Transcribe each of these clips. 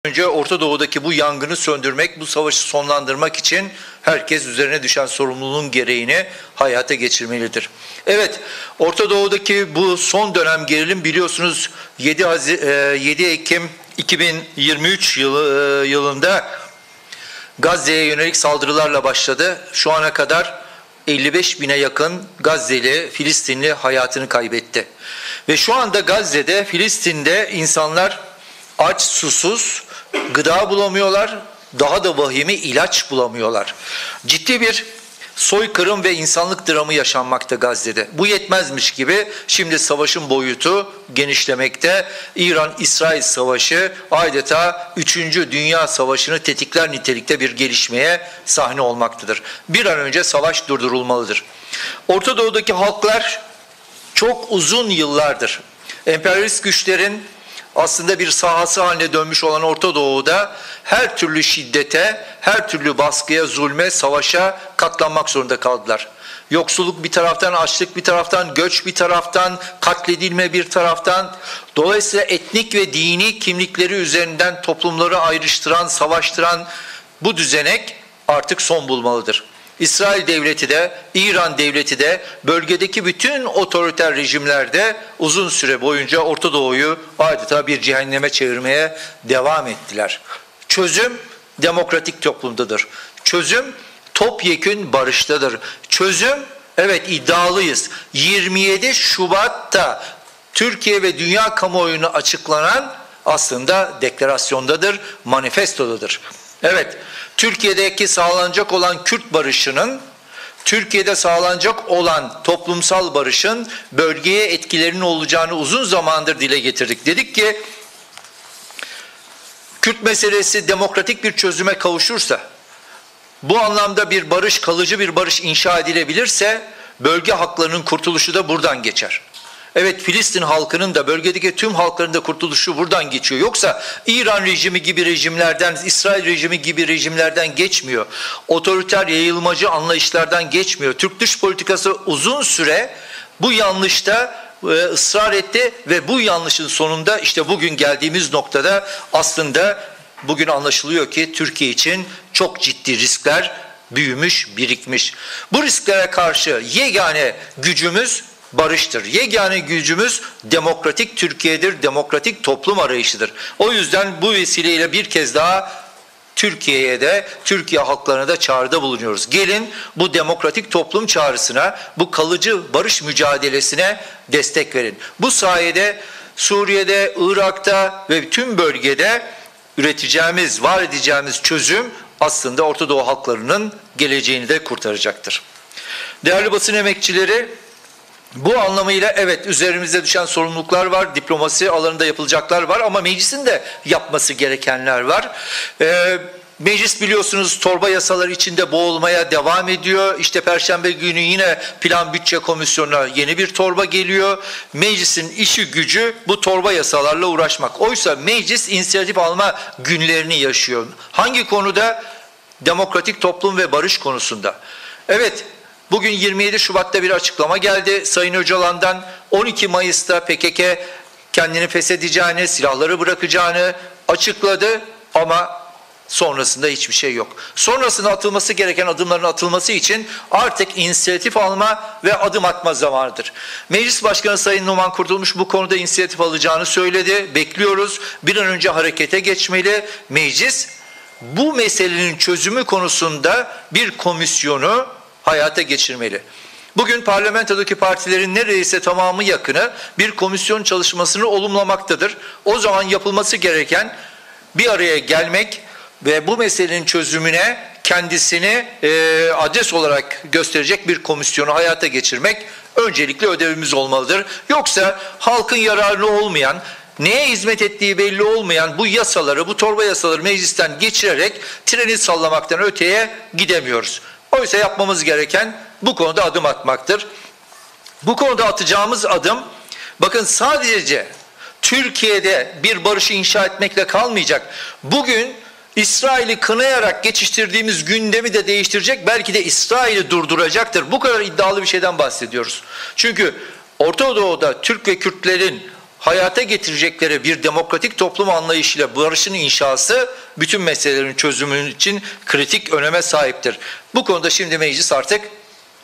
Önce Orta Doğu'daki bu yangını söndürmek, bu savaşı sonlandırmak için herkes üzerine düşen sorumluluğun gereğini hayata geçirmelidir. Evet, Orta Doğu'daki bu son dönem gerilim biliyorsunuz 7 Ekim 2023 yılında Gazze'ye yönelik saldırılarla başladı. Şu ana kadar 55 bine yakın Gazze'li, Filistinli hayatını kaybetti. Ve şu anda Gazze'de, Filistin'de insanlar aç, susuz, gıda bulamıyorlar, daha da vahimi ilaç bulamıyorlar. Ciddi bir soykırım ve insanlık dramı yaşanmakta Gazze'de. Bu yetmezmiş gibi şimdi savaşın boyutu genişlemekte. İran-İsrail savaşı adeta 3. Dünya Savaşı'nı tetikler nitelikte bir gelişmeye sahne olmaktadır. Bir an önce savaş durdurulmalıdır. Orta Doğu'daki halklar çok uzun yıllardır emperyalist güçlerin aslında bir sahası haline dönmüş olan Orta Doğu'da her türlü şiddete, her türlü baskıya, zulme, savaşa katlanmak zorunda kaldılar. Yoksulluk bir taraftan, açlık bir taraftan, göç bir taraftan, katledilme bir taraftan. Dolayısıyla etnik ve dini kimlikleri üzerinden toplumları ayrıştıran, savaştıran bu düzenek artık son bulmalıdır. İsrail devleti de, İran devleti de, bölgedeki bütün otoriter rejimlerde uzun süre boyunca Orta Doğu'yu adeta bir cehenneme çevirmeye devam ettiler. Çözüm demokratik toplumdadır. Çözüm topyekün barıştadır. Çözüm, evet iddialıyız. 27 Şubat'ta Türkiye ve dünya kamuoyuna açıklanan aslında deklarasyondadır, manifestodadır. Evet, Türkiye'deki sağlanacak olan Kürt barışının, Türkiye'de sağlanacak olan toplumsal barışın bölgeye etkilerinin olacağını uzun zamandır dile getirdik. Dedik ki, Kürt meselesi demokratik bir çözüme kavuşursa, bu anlamda bir barış, kalıcı bir barış inşa edilebilirse, bölge halklarının kurtuluşu da buradan geçer. Evet, Filistin halkının da bölgedeki tüm halkların da kurtuluşu buradan geçiyor. Yoksa İran rejimi gibi rejimlerden, İsrail rejimi gibi rejimlerden geçmiyor. Otoriter yayılmacı anlayışlardan geçmiyor. Türk dış politikası uzun süre bu yanlışta ısrar etti ve bu yanlışın sonunda işte bugün geldiğimiz noktada aslında bugün anlaşılıyor ki Türkiye için çok ciddi riskler büyümüş, birikmiş. Bu risklere karşı yegane gücümüz barıştır. Yegane gücümüz demokratik Türkiye'dir, demokratik toplum arayışıdır. O yüzden bu vesileyle bir kez daha Türkiye'ye de, Türkiye halklarına da çağrıda bulunuyoruz. Gelin bu demokratik toplum çağrısına, bu kalıcı barış mücadelesine destek verin. Bu sayede Suriye'de, Irak'ta ve tüm bölgede üreteceğimiz, var edeceğimiz çözüm aslında Orta Doğu halklarının geleceğini de kurtaracaktır. Değerli basın emekçileri, bu anlamıyla evet üzerimizde düşen sorumluluklar var, diplomasi alanında yapılacaklar var ama meclisin de yapması gerekenler var. Meclis biliyorsunuz torba yasalar içinde boğulmaya devam ediyor. İşte Perşembe günü yine Plan Bütçe Komisyonu'na yeni bir torba geliyor. Meclisin işi gücü bu torba yasalarla uğraşmak. Oysa meclis inisiyatif alma günlerini yaşıyor. Hangi konuda? Demokratik toplum ve barış konusunda. Evet. Bugün 27 Şubat'ta bir açıklama geldi Sayın Öcalan'dan. 12 Mayıs'ta PKK kendini feshedeceğini, silahları bırakacağını açıkladı ama sonrasında hiçbir şey yok. Sonrasında atılması gereken adımların atılması için artık inisiyatif alma ve adım atma zamanıdır. Meclis Başkanı Sayın Numan Kurtulmuş bu konuda inisiyatif alacağını söyledi. Bekliyoruz. Bir an önce harekete geçmeli. Meclis bu meselenin çözümü konusunda bir komisyonu hayata geçirmeli. Bugün parlamentodaki partilerin neredeyse tamamı yakını bir komisyon çalışmasını olumlamaktadır. O zaman yapılması gereken bir araya gelmek ve bu meselenin çözümüne kendisini adres olarak gösterecek bir komisyonu hayata geçirmek öncelikli ödevimiz olmalıdır. Yoksa halkın yararına olmayan, neye hizmet ettiği belli olmayan bu yasaları, bu torba yasaları meclisten geçirerek treni sallamaktan öteye gidemiyoruz. Oysa yapmamız gereken bu konuda adım atmaktır. Bu konuda atacağımız adım, bakın sadece Türkiye'de bir barışı inşa etmekle kalmayacak. Bugün İsrail'i kınayarak geçiştirdiğimiz gündemi de değiştirecek, belki de İsrail'i durduracaktır. Bu kadar iddialı bir şeyden bahsediyoruz. Çünkü Orta Doğu'da Türk ve Kürtlerin hayata getirecekleri bir demokratik toplum anlayışıyla barışın inşası bütün meselelerin çözümü için kritik öneme sahiptir. Bu konuda şimdi meclis artık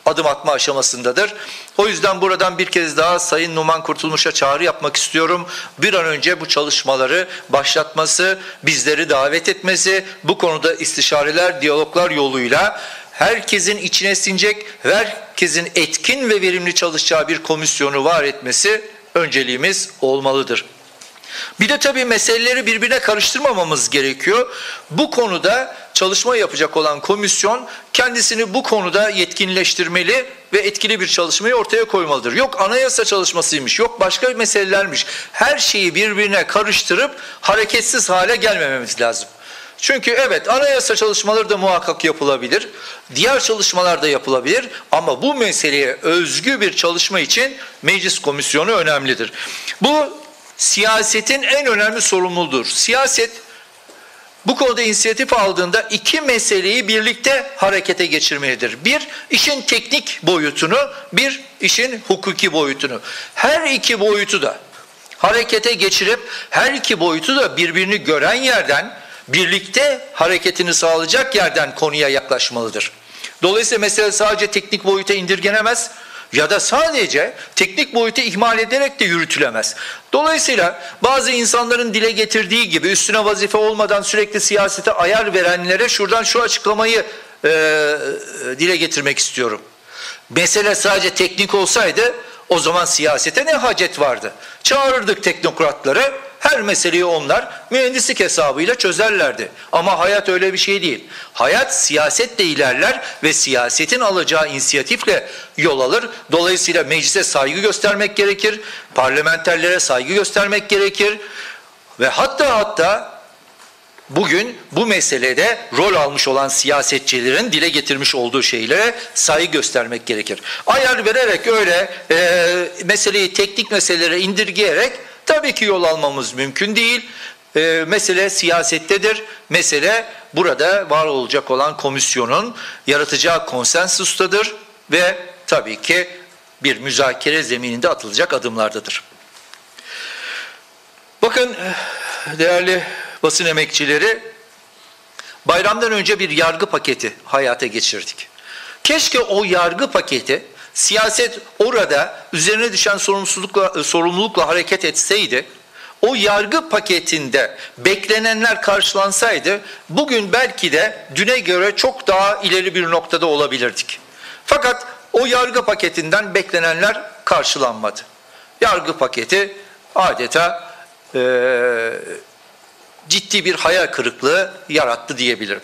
adım atma aşamasındadır. O yüzden buradan bir kez daha Sayın Numan Kurtulmuş'a çağrı yapmak istiyorum. Bir an önce bu çalışmaları başlatması, bizleri davet etmesi, bu konuda istişareler, diyaloglar yoluyla herkesin içine sinecek ve herkesin etkin ve verimli çalışacağı bir komisyonu var etmesi önceliğimiz olmalıdır. Bir de tabii meseleleri birbirine karıştırmamamız gerekiyor. Bu konuda çalışma yapacak olan komisyon kendisini bu konuda yetkinleştirmeli ve etkili bir çalışmayı ortaya koymalıdır. Yok anayasa çalışmasıymış, yok başka meselelermiş. Her şeyi birbirine karıştırıp hareketsiz hale gelmememiz lazım. Çünkü evet anayasa çalışmaları da muhakkak yapılabilir, diğer çalışmalar da yapılabilir ama bu meseleye özgü bir çalışma için meclis komisyonu önemlidir. Bu siyasetin en önemli sorumluluğudur. Siyaset bu konuda inisiyatif aldığında iki meseleyi birlikte harekete geçirmelidir. Bir, işin teknik boyutunu, bir, işin hukuki boyutunu. Her iki boyutu da harekete geçirip her iki boyutu da birbirini gören yerden, birlikte hareketini sağlayacak yerden konuya yaklaşmalıdır. Dolayısıyla mesele sadece teknik boyuta indirgenemez ya da sadece teknik boyutu ihmal ederek de yürütülemez. Dolayısıyla bazı insanların dile getirdiği gibi üstüne vazife olmadan sürekli siyasete ayar verenlere şuradan şu açıklamayı dile getirmek istiyorum. Mesele sadece teknik olsaydı o zaman siyasete ne hacet vardı? Çağırırdık teknokratları, her meseleyi onlar mühendislik hesabıyla çözerlerdi. Ama hayat öyle bir şey değil. Hayat siyasetle ilerler ve siyasetin alacağı inisiyatifle yol alır. Dolayısıyla meclise saygı göstermek gerekir, parlamenterlere saygı göstermek gerekir ve hatta bugün bu meselede rol almış olan siyasetçilerin dile getirmiş olduğu şeylere saygı göstermek gerekir. Ayar vererek öyle meseleyi teknik meselelere indirgeyerek tabii ki yol almamız mümkün değil. Mesele siyasettedir. Mesele burada var olacak olan komisyonun yaratacağı konsensustadır ve tabii ki bir müzakere zemininde atılacak adımlardadır. Bakın değerli basın emekçileri, bayramdan önce bir yargı paketi hayata geçirdik. Keşke o yargı paketi siyaset orada üzerine düşen sorumlulukla hareket etseydi, o yargı paketinde beklenenler karşılansaydı, bugün belki de düne göre çok daha ileri bir noktada olabilirdik. Fakat o yargı paketinden beklenenler karşılanmadı. Yargı paketi adeta ciddi bir hayal kırıklığı yarattı diyebilirim.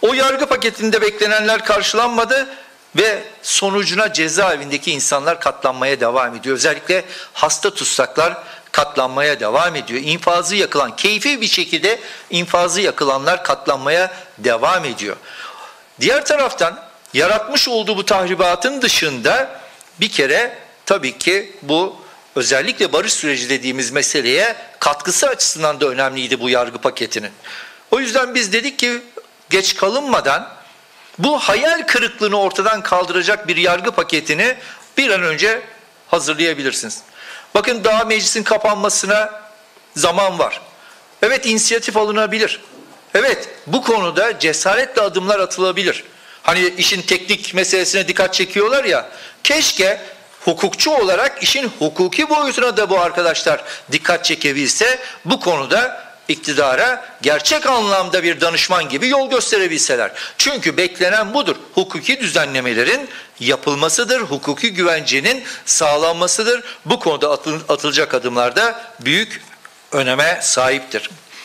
O yargı paketinde beklenenler karşılanmadı ve sonucuna cezaevindeki insanlar katlanmaya devam ediyor. Özellikle hasta tutsaklar katlanmaya devam ediyor. İnfazı yakılan, keyfi bir şekilde infazı yakılanlar katlanmaya devam ediyor. Diğer taraftan yaratmış olduğu bu tahribatın dışında bir kere tabii ki bu özellikle barış süreci dediğimiz meseleye katkısı açısından da önemliydi bu yargı paketinin. O yüzden biz dedik ki geç kalınmadan bu hayal kırıklığını ortadan kaldıracak bir yargı paketini bir an önce hazırlayabilirsiniz. Bakın daha meclisin kapanmasına zaman var. Evet inisiyatif alınabilir. Evet bu konuda cesaretle adımlar atılabilir. Hani işin teknik meselesine dikkat çekiyorlar ya, keşke hukukçu olarak işin hukuki boyutuna da bu arkadaşlar dikkat çekebilse, bu konuda iktidara gerçek anlamda bir danışman gibi yol gösterebilseler. Çünkü beklenen budur. Hukuki düzenlemelerin yapılmasıdır, hukuki güvencenin sağlanmasıdır. Bu konuda atılacak adımlar da büyük öneme sahiptir.